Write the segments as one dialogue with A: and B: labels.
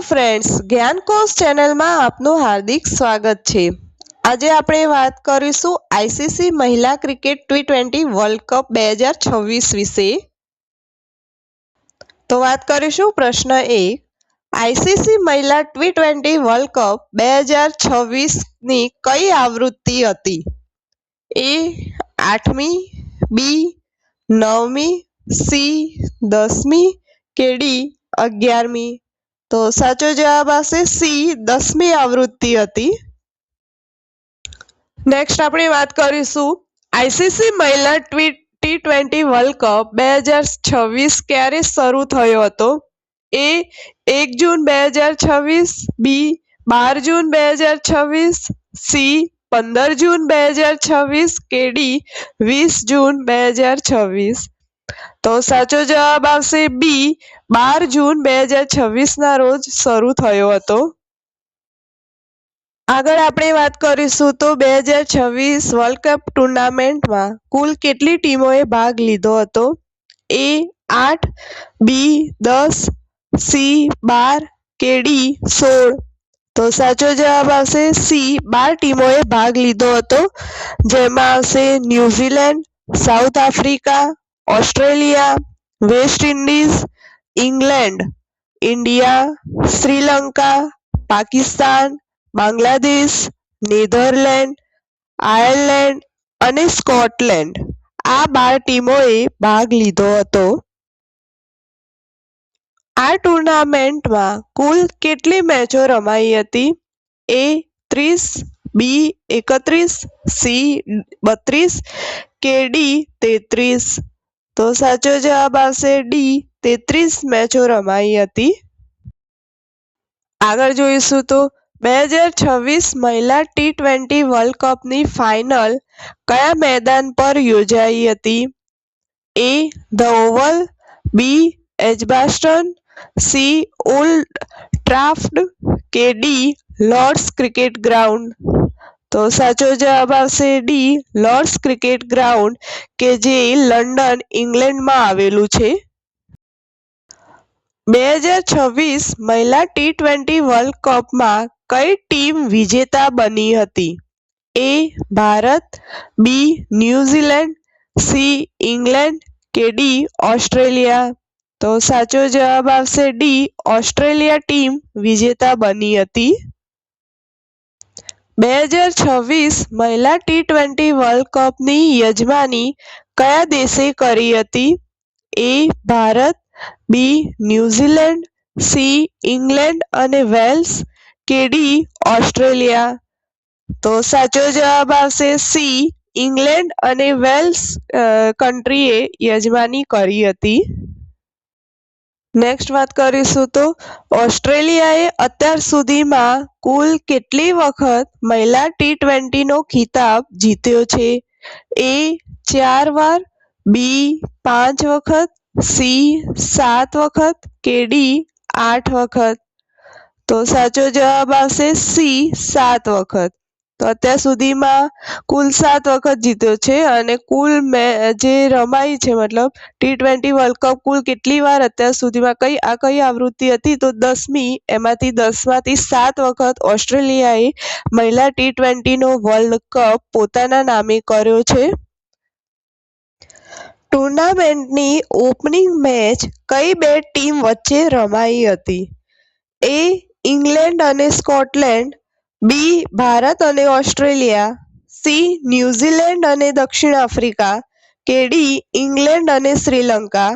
A: Friends, જ્ઞાનકોશ ચેનલમાં આપનું હાર્દિક સ્વાગત છે। આજે આપણે વાત કરીશું આઈસીસી મહિલા ક્રિકેટ ટી20 વર્લ્ડ કપ 2026 વિશે। તો વાત કરીશું પ્રશ્ન 1। આઈસીસી મહિલા ટી20 વર્લ્ડ કપ 2026 ની કઈ આવૃત્તિ હતી? એ 8મી, બી 9મી, સી 10મી કે ડી 11મી? તો સાચો જવાબ આવશે સી 10મી આવૃત્તિ હતી। નેક્સ્ટ આપણે વાત કરીશું આઈસીસી મહિલા ટી20 વર્લ્ડ કપ 2026 ક્યારે શરૂ થયો હતો? એ 1 જૂન 2026, બી 12 જૂન 2026, સી 15 જૂન 2026 કે ડી 20 જૂન 2026? તો સાચો જવાબ આવશે બી 12 જૂન 2026 ના રોજ શરૂ થયો હતો। આગળ આપણે વાત કરીશું તો 2026 વર્લ્ડ કપ ટુર્નામેન્ટમાં કુલ કેટલી ટીમોએ ભાગ લીધો હતો? એ 8, બી 10, સી 12 કે ડી 16? તો સાચો જવાબ આવશે સી 12 ટીમોએ ભાગ લીધો હતો, જેમાં આવશે New Zealand, south Africa, Australia, West Indies, England, India, Sri Lanka, Pakistan, Bangladesh, Netherland, Ireland અને સ્કોટલેન્ડ। આ 12 ટીમોએ ભાગ લીધો હતો। આ ટુર્નામેન્ટમાં કુલ કેટલી મેચો રમાઈ હતી? એ 30, બી 31, સી 32 કે ડી 33? તો સાચો જવાબ આવશે ડી 33 મેચો રમાઈ હતી। આગળ જોઈશું તો 2026 મહિલા ટી20 વર્લ્ડ કપની ફાઇનલ કયા મેદાન પર યોજાઈ હતી? A the Oval, B Edgbaston, C Old Trafford કે ડી લોર્ડ્સ ક્રિકેટ ગ્રાઉન્ડ? તો સાચો જવાબ આવશે ડી લોર્ડ્સ ક્રિકેટ ગ્રાઉન્ડ, કે જે લંડન, ઇંગ્લેન્ડમાં આવેલું છે। 2026 મહિલા ટી20 વર્લ્ડ કપમાં કઈ ટીમ વિજેતા બની હતી? એ ભારત, બી ન્યુઝીલેન્ડ, સી ઇંગ્લેન્ડ કે ડી ઓસ્ટ્રેલિયા? તો સાચો જવાબ આવશે ડી ઓસ્ટ્રેલિયા ટીમ વિજેતા બની હતી। 2026 મહિલા ટી20 વર્લ્ડ કપની યજમાની કયા દેશે કરી હતી? એ ભારત, બી ન્યુઝીલેન્ડ, સી ઇંગ્લેન્ડ અને વેલ્સ કે ડી ઓસ્ટ્રેલિયા? તો સાચો જવાબ આવશે સી ઇંગ્લેન્ડ અને વેલ્સ કન્ટ્રીએ યજમાની કરી હતી। નેક્સ્ટ વાત કરીશું તો ઓસ્ટ્રેલિયાએ અત્યાર સુધીમાં કુલ કેટલી વખત મહિલા ટી20 નો ખિતાબ જીત્યો છે? એ 4 વાર, બી 5 વખત, સી 7 વખત કે ડી 8 વખત? તો સાચો જવાબ આવશે સી 7 વખત। તો અત્યાર સુધીમાં કુલ 7 વખત જીત્યો છે, અને કુલ જે રમાઈ છે મતલબ ટી20 વર્લ્ડ કપ કુલ કેટલી વાર અત્યાર સુધીમાં કઈ આવૃત્તિ હતી? તો 10મી, એમાંથી 10માંથી 7 વખત ઓસ્ટ્રેલિયાએ મહિલા ટી20 નો વર્લ્ડ કપ પોતાના નામે કર્યો છે। ટુર્નામેન્ટની ઓપનિંગ મેચ કઈ બે ટીમ વચ્ચે રમાઈ હતી? એ ઇંગ્લેન્ડ અને સ્કોટલેન્ડ, બી ભારત અને ઓસ્ટ્રેલિયા, સી ન્યુઝીલેન્ડ અને દક્ષિણ આફ્રિકા કે ડી ઇંગ્લેન્ડ અને શ્રીલંકા?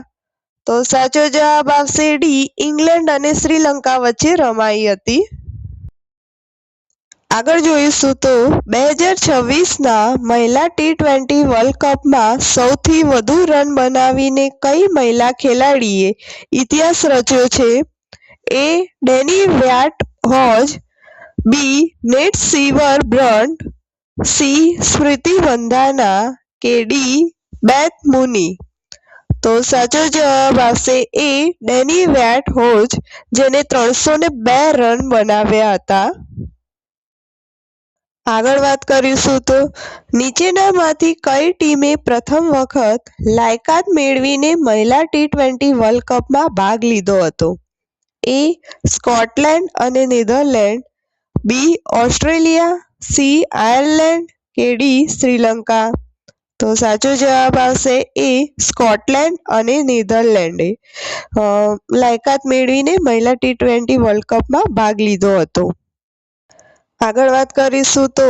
A: તો સાચો જવાબ આવશે ડી ઇંગ્લેન્ડ અને શ્રીલંકા વચ્ચે રમાઈ હતી। આગળ જોઈશું તો 2026ના મહિલા ટી20 વર્લ્ડ કપમાં સૌથી વધુ રન બનાવીને કઈ મહિલા ખેલાડીએ ઇતિહાસ રચ્યો છે? એ ડેની વ્યાટ હોજ, બી નેટ સીવર બ્રન્ટ, સી સ્મૃતિ મંધાના કે ડી બેથ મુની? તો સાચો જવાબ આવશે એ ડેની વ્યાટ હોજ, જેને 302 રન બનાવ્યા હતા। આગળ વાત કરીશું તો નીચેનામાંથી કઈ ટીમે પ્રથમ વખત લાયકાત મેળવીને મહિલા ટી20 વર્લ્ડ કપમાં ભાગ લીધો હતો? એ સ્કોટલેન્ડ અને નેધરલેન્ડ, બી ઓસ્ટ્રેલિયા, સી આયર્લેન્ડ કે ડી શ્રીલંકા? તો સાચો જવાબ આવશે એ સ્કોટલેન્ડ અને નેધરલેન્ડે લાયકાત મેળવીને મહિલા T20 વર્લ્ડ કપમાં ભાગ લીધો હતો. આગળ વાત કરીશું તો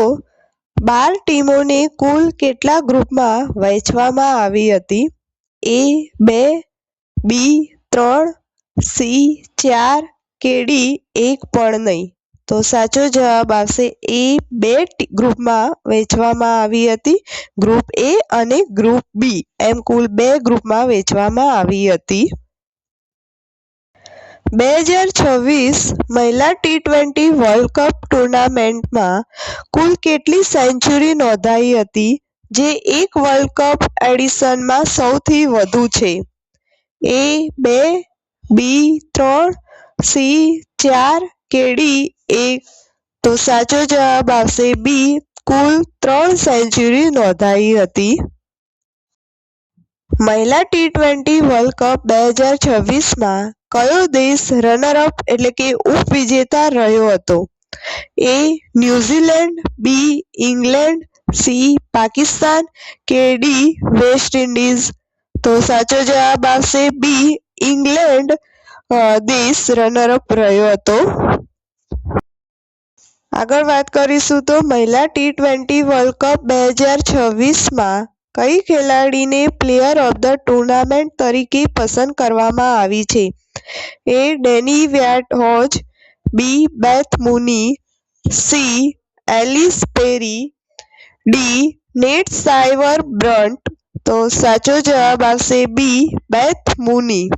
A: 12 ટીમોને કુલ કેટલા ગ્રુપમાં વહેંચવામાં આવી હતી? એ 2, બી 3, સી 4 કે ડી 1 પણ નહીં? તો સાચો જવાબ આવશે એ 2 ગ્રુપમાં વહેંચવામાં આવી હતી. ગ્રુપ એ અને ગ્રુપ બી એમ કુલ 2 ગ્રુપમાં વહેંચવામાં આવી હતી. 2026 મહિલા T20 વર્લ્ડ કપ ટુર્નામેન્ટમાં કુલ કેટલી સેન્ચુરી નોંધાઈ હતી, જે એક વર્લ્ડ કપ એડિશનમાં સૌથી વધુ છે? એ 2, બી 3, સી 4 કે ડી 1? તો સાચો જવાબ આવશે બી કુલ 3 સેન્ચુરી નોંધાઈ હતી. મહિલા T20 વર્લ્ડ કપ 2026માં કયો દેશ રનરઅપ એટલે કે ઉપવિજેતા રહ્યો હતો? A New Zealand, B England, C Pakistan કે ડી વેસ્ટ ઇન્ડીઝ? તો સાચો જવાબ આવશે બી ઇંગ્લેન્ડ દેશ રનરઅપ રહ્યો હતો. આગળ વાત કરીશું તો મહિલા T20 વર્લ્ડ કપ 2026માં કઈ ખેલાડીને પ્લેયર ઓફ ધ ટુર્નામેન્ટ તરીકે પસંદ કરવામાં આવી છે? એ ડેની વ્યાટ-હોજ, બી બેથ મુની, સી એલિસ પેરી, ડી નેટ સાયવર બ્રન્ટ? તો સાચો જવાબ આવશે બી બેથ મુની.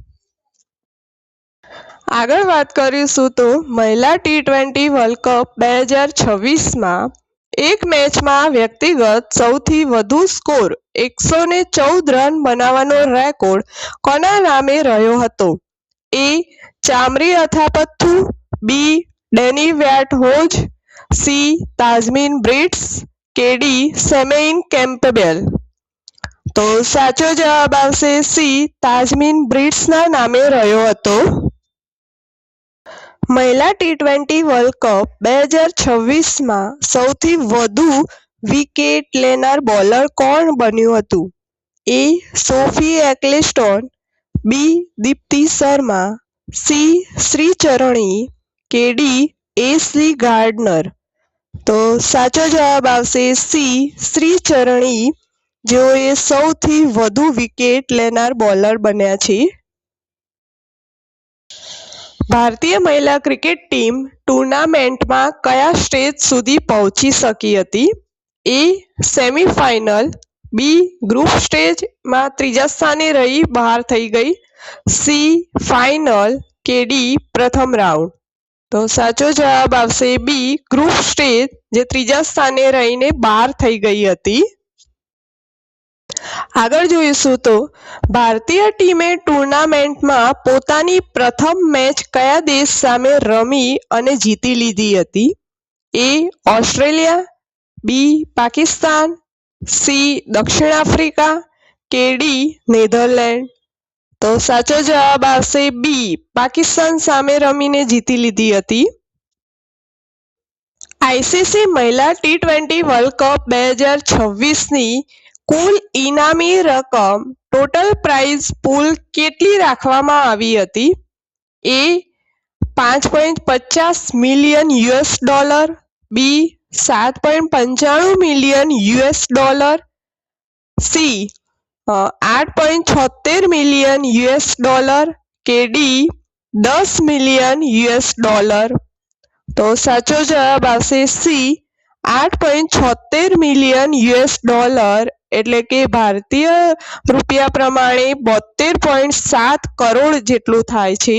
A: આગળ વાત કરીશું તો મહિલા T20 વર્લ્ડ કપ 2026માં એક મેચમાં વ્યક્તિગત સૌથી વધુ સ્કોર 114 રન બનાવવાનો રેકોર્ડ કોના નામે રહ્યો હતો? એ ચામરી અથાપથ્થુ, બી ડેની વ્યાટ-હોજ, સી તાજમીન બ્રિટ્સ કે ડી શેમૈન કેમ્પબેલ? તો સાચો જવાબ આવશે સી તાજમીન બ્રિટ્સના નામે રહ્યો હતો. મહિલા T20 વર્લ્ડ કપ 2026માં સૌથી વધુ વિકેટ લેનાર બોલર કોણ બન્યું હતું? એ સોફી એક્લેસ્ટોન, બી દીપ્તિ શર્મા, સી શ્રીચરણી કે ડી એશલી ગાર્ડનર? તો સાચો જવાબ આવશે સી શ્રીચરણી, જેઓએ સૌથી વધુ વિકેટ લેનાર બોલર બન્યા છે. ભારતીય મહિલા ક્રિકેટ ટીમ ટૂર્નામેન્ટમાં કયા સ્ટેજ સુધી પહોંચી શકી હતી? એ સેમીફાઇનલ, બી ગ્રુપ સ્ટેજમાં ત્રીજા સ્થાને રહી બહાર થઈ ગઈ, સી ફાઇનલ કે ડી પ્રથમ રાઉન્ડ? તો સાચો જવાબ આવશે બી ગ્રુપ સ્ટેજ, જે ત્રીજા સ્થાને રહીને બહાર થઈ ગઈ હતી. આગળ જોઈશું તો ભારતીય ટીમે ટૂર્નામેન્ટમાં પોતાની પ્રથમ મેચ કયા દેશ સામે રમી અને જીતી લીધી હતી? એ ઓસ્ટ્રેલિયા, બી પાકિસ્તાન, સી દક્ષિણ આફ્રિકા કે ડી નેધરલેન્ડ? તો સાચો જવાબ આવશે બી પાકિસ્તાન સામે રમીને જીતી લીધી હતી. આઈસીસી મહિલા T20 વર્લ્ડ કપ 2026ની કુલ ઇનામી રકમ ટોટલ પ્રાઇઝ પૂલ કેટલી રાખવામાં આવી હતી? એ $5.50 મિલિયન, બી $7.95 મિલિયન, સી $8.76 મિલિયન કે ડી $10 મિલિયન? તો સાચો જવાબ આવશે સી $8.76 મિલિયન, એટલે કે ભારતીય રૂપિયા પ્રમાણે 72.7 કરોડ જેટલું થાય છે.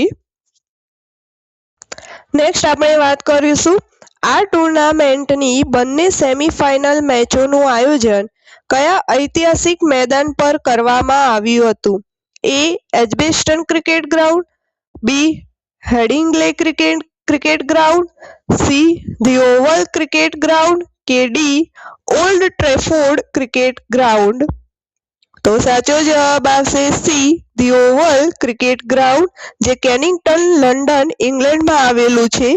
A: નેક્સ્ટ આપણે વાત કરીશું આ ટુર્નામેન્ટની બંને સેમીફાઇનલ મેચોનું આયોજન કયા ઐતિહાસિક મેદાન પર કરવામાં આવ્યું હતું? A Edgbaston cricket ground, B Headingley cricket ground, C the Oval cricket ground કે D Old Trafford cricket ground? તો સાચો જવાબ આવશે C, the Oval cricket ground, જે કેનિંગટન, લંડન, ઇંગ્લેન્ડમાં આવેલું છે.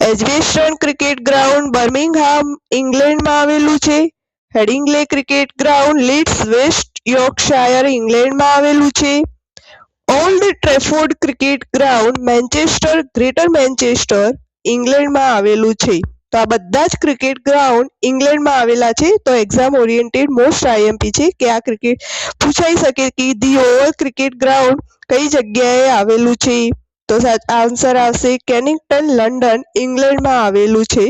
A: એજબેસ્ટન ક્રિકેટ ગ્રાઉન્ડ બર્મિંગહામ, ઇંગ્લેન્ડમાં આવેલું છે. Headingley cricket ground Leeds, West Yorkshire, ઇંગ્લેન્ડમાં આવેલું છે. Old Trafford cricket ground Manchester, Greater Manchester, ઇંગ્લેન્ડમાં આવેલું છે. તો આ બધા જ ક્રિકેટ ગ્રાઉન્ડ ઇંગ્લેન્ડમાં આવેલા છે. તો એક્ઝામ ઓરિએન્ટેડ મોસ્ટ આઈએમપી છે કે આ ક્રિકેટ પૂછાઈ શકે કે ધી ઓવલ ક્રિકેટ ગ્રાઉન્ડ કઈ જગ્યાએ આવેલું છે. તો આન્સર આવશે કેનિંગટન, લંડન, ઇંગ્લેન્ડમાં આવેલું છે.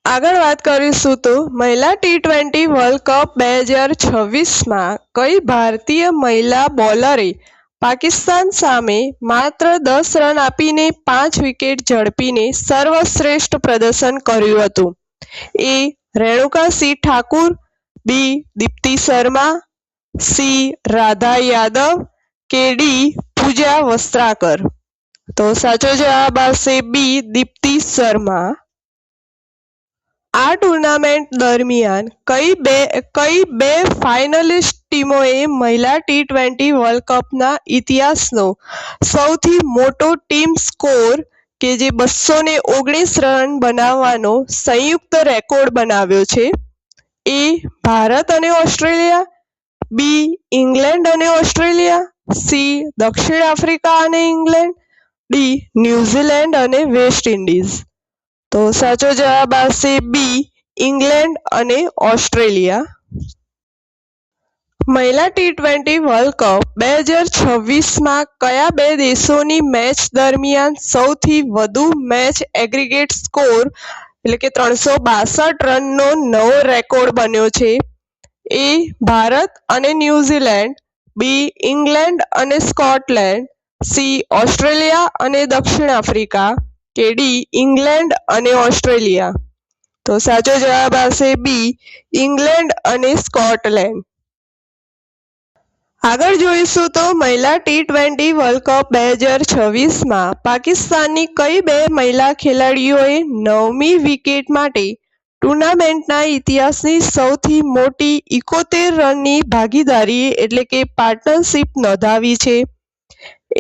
A: આગળ વાત કરીશું તો મહિલા ટી20 વર્લ્ડ કપ 2026માં કઈ ભારતીય મહિલા બોલરે પાકિસ્તાન સામે માત્ર 10 રન આપીને 5 વિકેટ ઝડપીને સર્વશ્રેષ્ઠ પ્રદર્શન કર્યું હતું? એ. રેણુકા સિંહ ઠાકુર, બી. દીપ્તિ શર્મા, સી. રાધા યાદવ કે ડી. પૂજા વસ્ત્રાકર? તો સાચો જવાબ આવશે બી. દીપ્તિ શર્મા. આ ટુર્નામેન્ટ દરમિયાન કઈ બે ફાઇનલિસ્ટ ટીમોએ મહિલા ટી20 વર્લ્ડ કપના ઇતિહાસનો સૌથી મોટો ટીમ સ્કોર કે જે 219 રન બનાવવાનો સંયુક્ત રેકોર્ડ બનાવ્યો છે? એ. ભારત અને ઓસ્ટ્રેલિયા, બી. ઇંગ્લેન્ડ અને ઓસ્ટ્રેલિયા, સી. દક્ષિણ આફ્રિકા અને ઇંગ્લેન્ડ, ડી. ન્યુઝીલેન્ડ અને વેસ્ટ ઇન્ડીઝ? તો સાચો જવાબ આવશે બી. ઇંગ્લેન્ડ અને ઓસ્ટ્રેલિયા. મહિલા ટી20 વર્લ્ડ કપ 2026માં કયા બે દેશોની મેચ દરમિયાન સૌથી વધુ મેચ એગ્રીગેટ સ્કોર એટલે કે 362 રનનો નવો રેકોર્ડ બન્યો છે? એ. ભારત અને ન્યુઝીલેન્ડ, બી. ઇંગ્લેન્ડ અને સ્કોટલેન્ડ, સી. ઓસ્ટ્રેલિયા અને દક્ષિણ આફ્રિકા કે ડી. ઇંગ્લેન્ડ અને ઓસ્ટ્રેલિયા? તો સાચો જવાબ આવશે બી. ઇંગ્લેન્ડ અને સ્કોટલેન્ડ. આગળ જોઈશું તો મહિલા ટી20 વર્લ્ડ કપ 2026માં પાકિસ્તાનની કઈ બે મહિલા ખેલાડીઓએ 9મી વિકેટ માટે ટુર્નામેન્ટના ઇતિહાસની સૌથી મોટી 71 રનની ભાગીદારી એટલે કે પાર્ટનરશિપ નોંધાવી છે?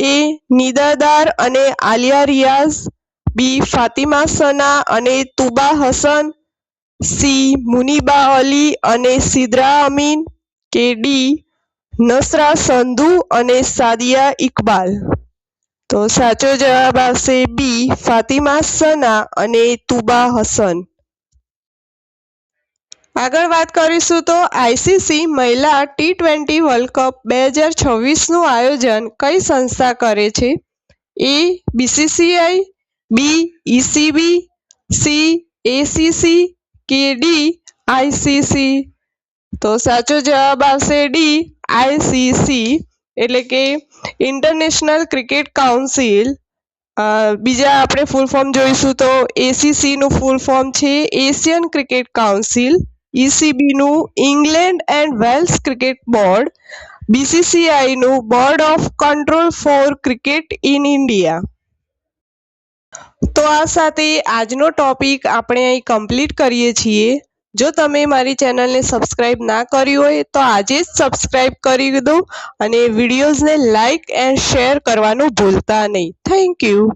A: એ. નિદાદાર અને આલિયા રિયાઝ, બી. ફાતિમા સના અને તુબા હસન, સી. મુનીબા અલી અને સિદ્રા અમીન કે ડી. નસરા સંધુ અને સાદિયા ઇકબાલ? તો સાચો જવાબ આવશે બી. ફાતિમા સના અને તુબા હસન. આગળ વાત કરીશું તો આઈસીસી મહિલા ટી20 વર્લ્ડ કપ 2026નું આયોજન કઈ સંસ્થા કરે છે? A. BCCI, B. ECB, C. ACC કે ડી. આઈસીસી? તો સાચો જવાબ આવશે ડી. આઈસીસી એટલે કે ઇન્ટરનેશનલ ક્રિકેટ કાઉન્સિલ. બીજા આપણે ફૂલ ફોર્મ જોઈશું તો એસીસી નું ફૂલ ફોર્મ છે એશિયન ક્રિકેટ કાઉન્સિલ, ઈસીબી નું England and Wales Cricket Board, BCCI નું Board of Control for Cricket in India. તો આ સાથે આજનો ટોપિક આપણે અહીં કમ્પ્લીટ કરીએ છીએ. જો તમે મારી ચેનલને સબસ્ક્રાઇબ ના કરી હોય તો આજે જ સબસ્ક્રાઇબ કરી દો અને વિડીયોઝને લાઇક એન્ડ શેર કરવાનું ભૂલતા નહીં. Thank you.